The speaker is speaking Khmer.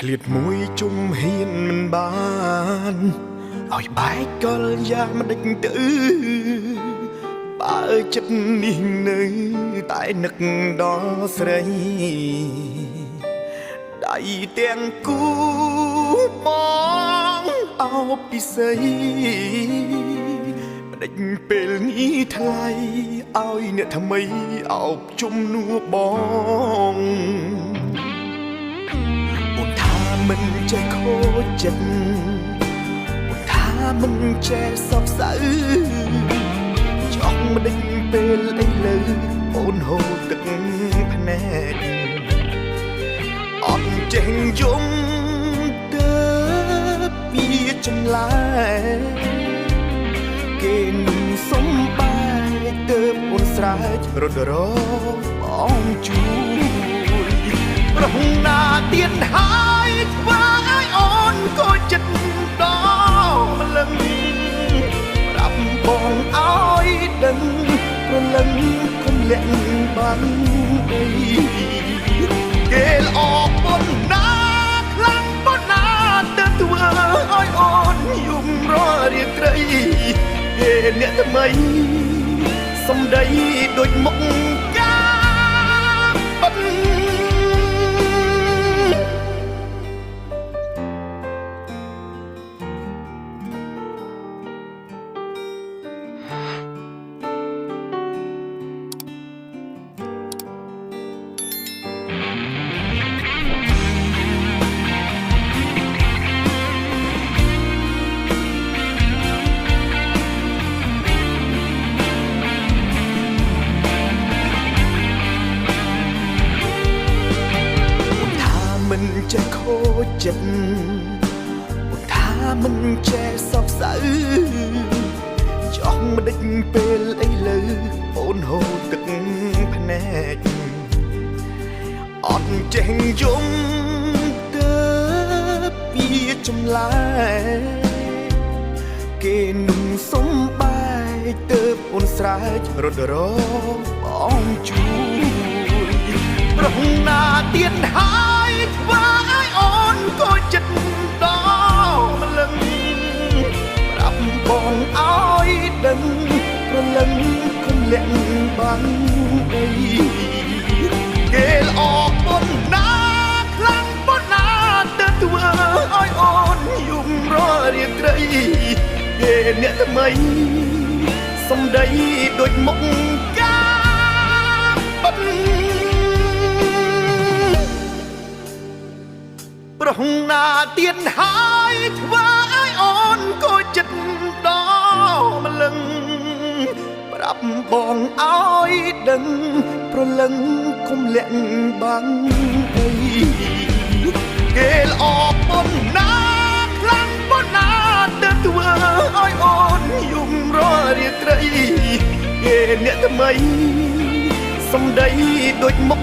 ឃ្លាតមួយជុំហ៊ានមិនបានឲ្យបែកកលយ៉ាងមិនដេចទៅបើចិត្តនេះនៅតែនឹកដល់ស្រីដៃទាំងគូបងអោបពិសីមិនដេចពេលនេះថ្លៃឲ្យអ្នកថ្មីអោបជំនួបងមិនចេះខូចចិត្តអូនថាមិនចេះសោកសៅចង់មិនដេញពេលអីលើអូនហូរទឹកភ្នែកអត់ចេះយំទៅពីចម្លែគេនឹងសុំបែកទៅអូនស្រែករត់របងជួយប្រហណាទៀតហើយធ្វើឲ្យអូនក៏ចិត្តដល់ម្លឹងប្រាប់បងឲ្យដឹងព្រលឹងគុំលាក់បាំងអីគេល្អប៉ុណ្ណាខ្លាំងប៉ុណ្ណាទៅធ្វើឲ្យអូនយំររាត្រីគេអ្នកថ្មីសំដីដូចមុខកាបិទមិនចេះខូចចិត្តអូនថាមិនចេះសោកសៅចង់មិនដេញពេលអីលើអូនហូរទឹកភ្នែកអត់ចេះយំទៅពីចម្លែគេនឹងសុំបែកទៅអូនស្រែករត់របងជួយប្រហណាទៀតហើយធ្វើឲ្យអូនក៏ចិត្តដល់ម្លឹងប្រាប់បងឲ្យដឹងព្រលឹងគុំលាក់បាំងអីគេល្អប៉ុណ្ណាខ្លាំងប៉ុណ្ណាទៅធ្វើឲ្យអូនយំររាត្រីគេអ្នកថ្មីសំដីដូចមុខកាបិទប្រហណាទៀតហើយធ្វើឲ្យអូនក៏ចិត្តដល់ម្លឹងប្រាប់បងឲ្យដឹងព្រលឹងគុំលាក់បាំងអីគេល្អប៉ុណ្ណាខ្លាំងប៉ុណ្ណាទៅធ្វើឲ្យអូនយំររាត្រីគេអ្នកថ្មីសំដីដូចមុខ